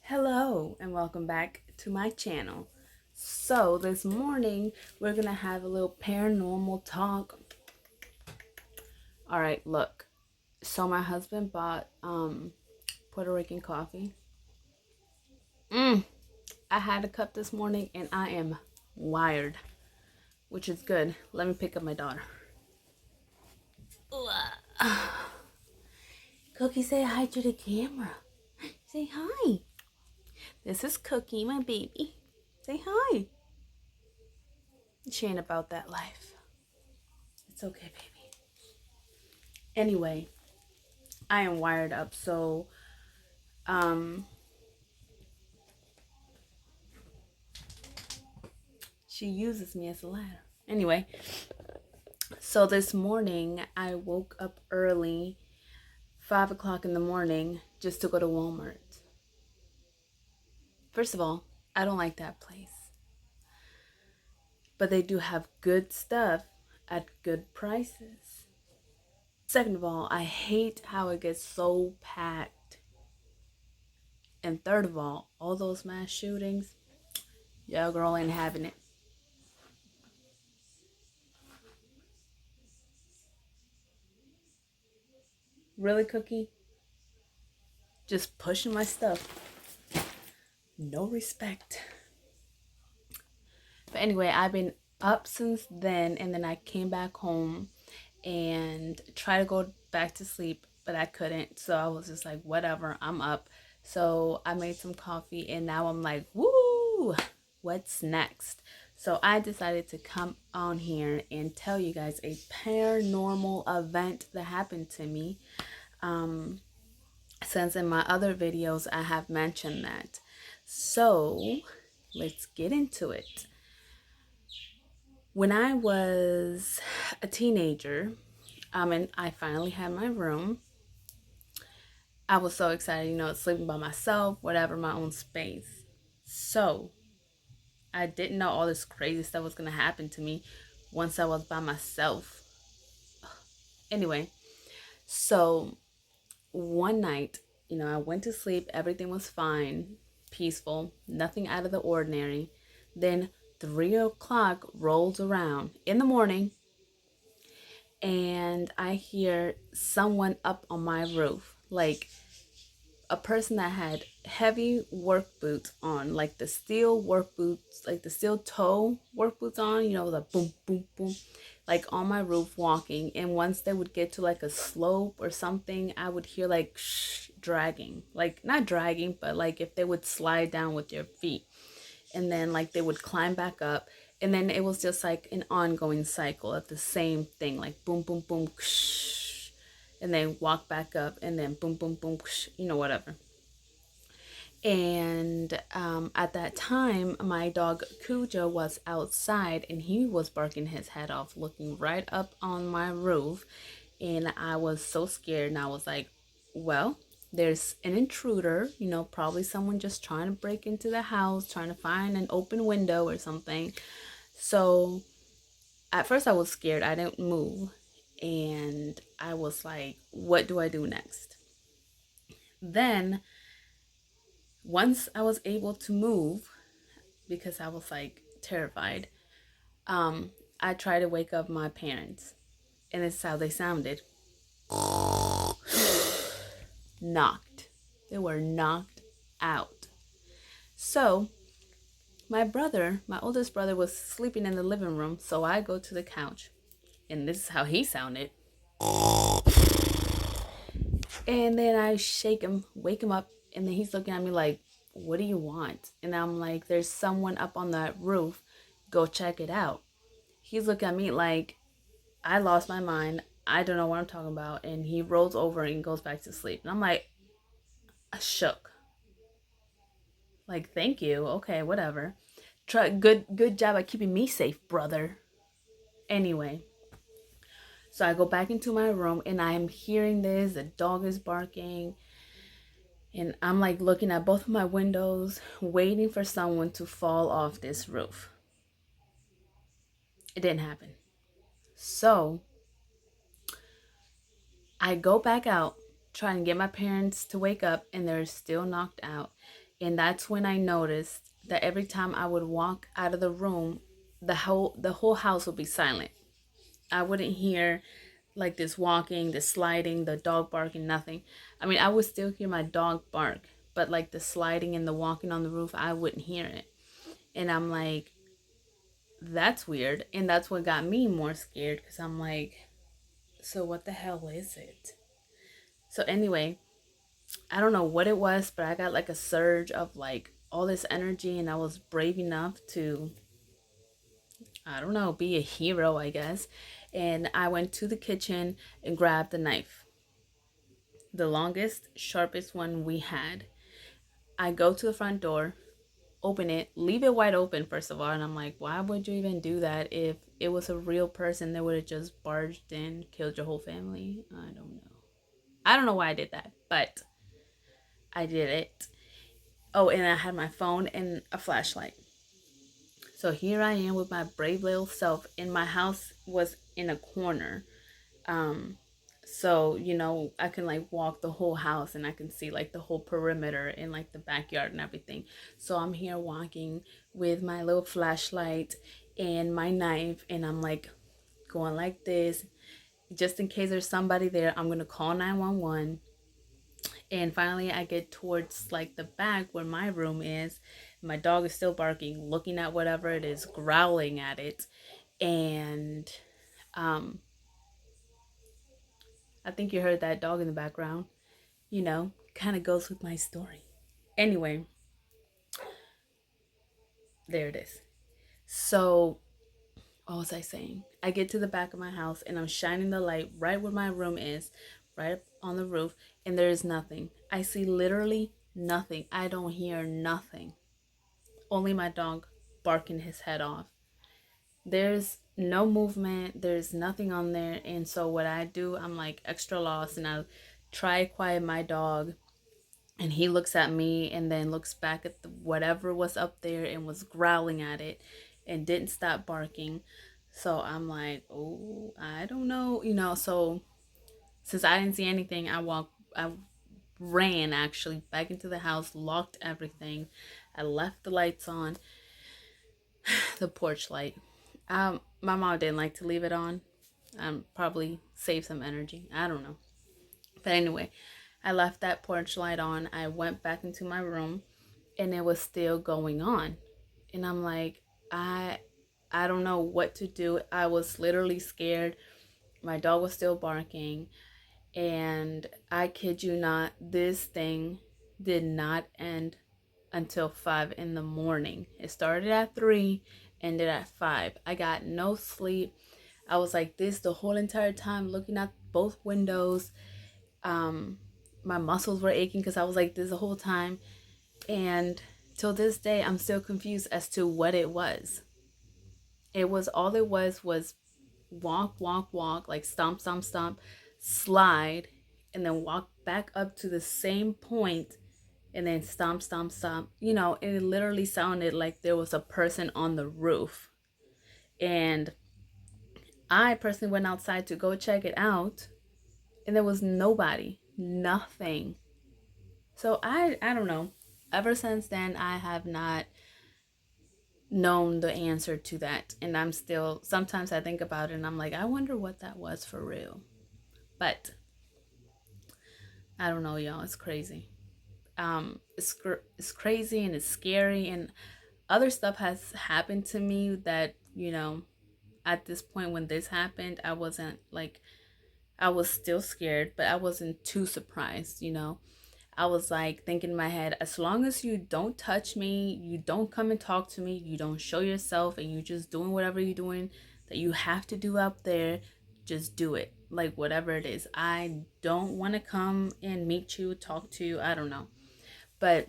Hello and welcome back to my channel. So this morning we're gonna have a little paranormal talk. All right, look. So my husband bought Puerto Rican coffee. I had a cup this morning and I am wired, which is good. Let me pick up my daughter. Cookie, say hi to the camera. Say hi. This is Cookie, my baby. Say hi. She ain't about that life. It's okay, baby. Anyway, I am wired up, so she uses me as a ladder. Anyway, so this morning I woke up early, 5 o'clock in the morning, just to go to Walmart. First of all, I don't like that place, but they do have good stuff at good prices. Second of all, I hate how it gets so packed. And third of all those mass shootings, yeah, girl ain't having it. Really, Cookie? Just pushing my stuff. No respect. But anyway, I've been up since then, and then I came back home and tried to go back to sleep, but I couldn't. So I was just like, whatever, I'm up. So I made some coffee, and now I'm like, woo, what's next? So I decided to come on here and tell you guys a paranormal event that happened to me. Since in my other videos I have mentioned that. So let's get into it. When I was a teenager, and I finally had my room, I was so excited, sleeping by myself, whatever, my own space. So I didn't know all this crazy stuff was going to happen to me once I was by myself. Anyway, so one night, I went to sleep, everything was fine, peaceful, nothing out of the ordinary. Then 3 o'clock rolls around in the morning, and I hear someone up on my roof, like a person that had heavy work boots on, like the steel work boots, like the steel toe work boots on, the boom, boom, boom, like on my roof walking. And once they would get to like a slope or something, I would hear like dragging, like not dragging, but like if they would slide down with their feet, and then like they would climb back up, and then it was just like an ongoing cycle of the same thing, like boom, boom, boom, and then walk back up, and then boom, boom, boom, whatever. And at that time, my dog Cujo was outside, and he was barking his head off, looking right up on my roof. And I was so scared, and I was like, well, there's an intruder, probably someone just trying to break into the house, trying to find an open window or something. So at first I was scared. I didn't move. And I was like, what do I do next? Then once I was able to move, because I was like terrified, I tried to wake up my parents, and this is how they sounded. Knocked. They were knocked out. So my oldest brother, was sleeping in the living room, so I go to the couch, and this is how he sounded. And then I shake him, wake him up, and then he's looking at me like, what do you want? And I'm like, there's someone up on that roof. Go check it out. He's looking at me like, I lost my mind. I don't know what I'm talking about. And he rolls over and goes back to sleep. And I'm like, shook. Like, thank you. Okay, whatever. Good job at keeping me safe, brother. Anyway, so I go back into my room, and I am hearing this. The dog is barking. And I'm like looking at both of my windows, waiting for someone to fall off this roof. It didn't happen. So I go back out, trying to get my parents to wake up, and they're still knocked out. And that's when I noticed that every time I would walk out of the room, the whole house would be silent. I wouldn't hear like this walking, this sliding, the dog barking, nothing. I mean, I would still hear my dog bark, but like the sliding and the walking on the roof, I wouldn't hear it. And I'm like, that's weird. And that's what got me more scared because I'm like, so what the hell is it? So anyway, I don't know what it was, but I got like a surge of like all this energy, and I was brave enough to, I don't know, be a hero, I guess. And I went to the kitchen and grabbed the knife, the longest, sharpest one we had. I go to the front door, open it, leave it wide open, first of all. And I'm like, why would you even do that? If it was a real person, they would have just barged in, killed your whole family. I don't know. I don't know why I did that, but I did it. Oh, and I had my phone and a flashlight. So here I am with my brave little self, and my house was in a corner. Um, so I can like walk the whole house, and I can see like the whole perimeter and like the backyard and everything. So I'm here walking with my little flashlight and my knife, and I'm like going like this, just in case there's somebody there. I'm gonna call 911. And finally, I get towards like the back where my room is. My dog is still barking, looking at whatever it is, growling at it. And um, I think you heard that dog in the background. Kind of goes with my story. Anyway, there it is. So, what was I saying? I get to the back of my house and I'm shining the light right where my room is, right up on the roof, and there is nothing. I see literally nothing. I don't hear nothing. Only my dog barking his head off. There's no movement, there's nothing on there. And so what I do, I'm like extra lost, and I try to quiet my dog, and he looks at me and then looks back at whatever was up there and was growling at it and didn't stop barking. So I'm like, oh, I don't know, so since I didn't see anything, I ran actually back into the house, locked everything. I left the lights on, the porch light. My mom didn't like to leave it on. Probably save some energy. I don't know. But anyway, I left that porch light on. I went back into my room, and it was still going on. And I'm like, I I don't know what to do. I was literally scared. My dog was still barking, and I kid you not, this thing did not end until 5 in the morning. It started at 3, ended at 5. I got no sleep. I was like this the whole entire time, looking at both windows. Um, my muscles were aching because I was like this the whole time. And till this day, I'm still confused as to what it was. All it was walk, walk, walk, like stomp, stomp, stomp, slide, and then walk back up to the same point, and then stomp, stomp, stomp. It literally sounded like there was a person on the roof. And I personally went outside to go check it out, and there was nobody, nothing. So I don't know. Ever since then, I have not known the answer to that, and I'm still, sometimes I think about it and I'm like, I wonder what that was for real. But I don't know, y'all. It's crazy. It's crazy and it's scary, and other stuff has happened to me that at this point when this happened, I wasn't like, I was still scared, but I wasn't too surprised. I was like thinking in my head, as long as you don't touch me, you don't come and talk to me, you don't show yourself, and you just doing whatever you're doing that you have to do up there, just do it. Like whatever it is. I don't want to come and meet you, talk to you. I don't know. But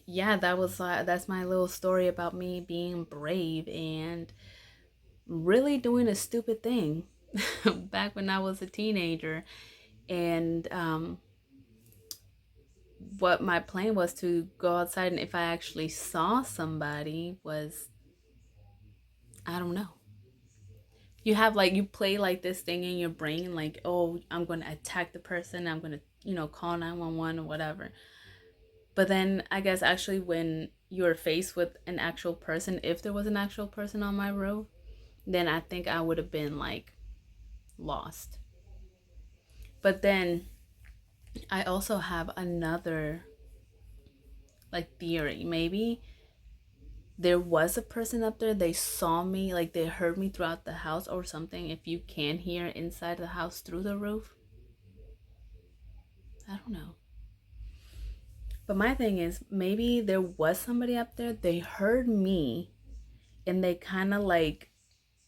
yeah, that's my little story about me being brave and really doing a stupid thing back when I was a teenager. And what my plan was to go outside, and if I actually saw somebody, was, I don't know. You have like, you play like this thing in your brain, like, oh, I'm going to attack the person, I'm going to call 911 or whatever. But then I guess actually when you're faced with an actual person, if there was an actual person on my roof, then I think I would have been like lost. But then I also have another like theory. Maybe there was a person up there, they saw me, like they heard me throughout the house or something. If you can hear inside the house through the roof, I don't know. But my thing is, maybe there was somebody up there, they heard me, and they kind of like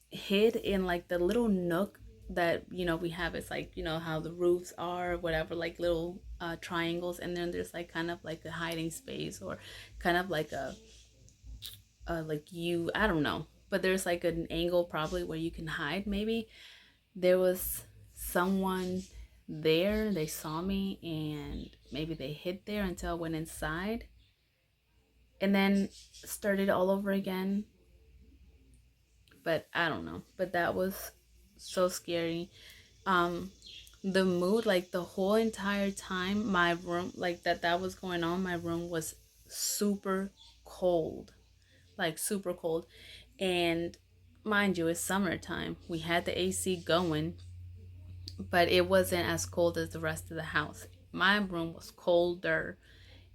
hid in like the little nook that we have. It's like how the roofs are, whatever, like little triangles, and then there's like kind of like a hiding space, or kind of like like you, I don't know, but there's like an angle probably where you can hide. Maybe there was someone there, they saw me, and maybe they hid there until I went inside and then started all over again. But I don't know, but that was so scary. um the mood, like the whole entire time my room, like that was going on, my room was super cold, like super cold. And mind you, it's summertime, we had the AC going, but it wasn't as cold as the rest of the house. My room was colder,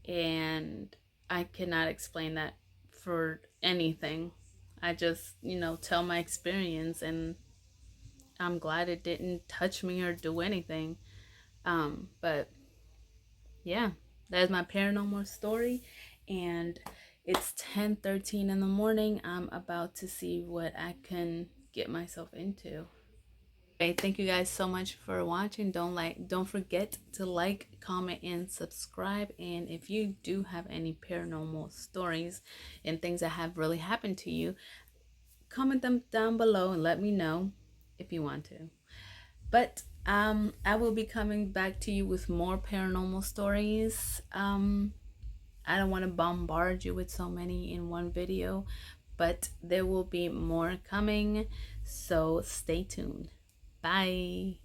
and I cannot explain that for anything. I just tell my experience, and I'm glad it didn't touch me or do anything. But yeah, that is my paranormal story, and it's 10:13 in the morning. I'm about to see what I can get myself into. Okay, thank you guys so much for watching. Don't forget to like, comment, and subscribe. And if you do have any paranormal stories and things that have really happened to you, comment them down below and let me know if you want to. But I will be coming back to you with more paranormal stories. I don't want to bombard you with so many in one video, but there will be more coming, so stay tuned. Bye.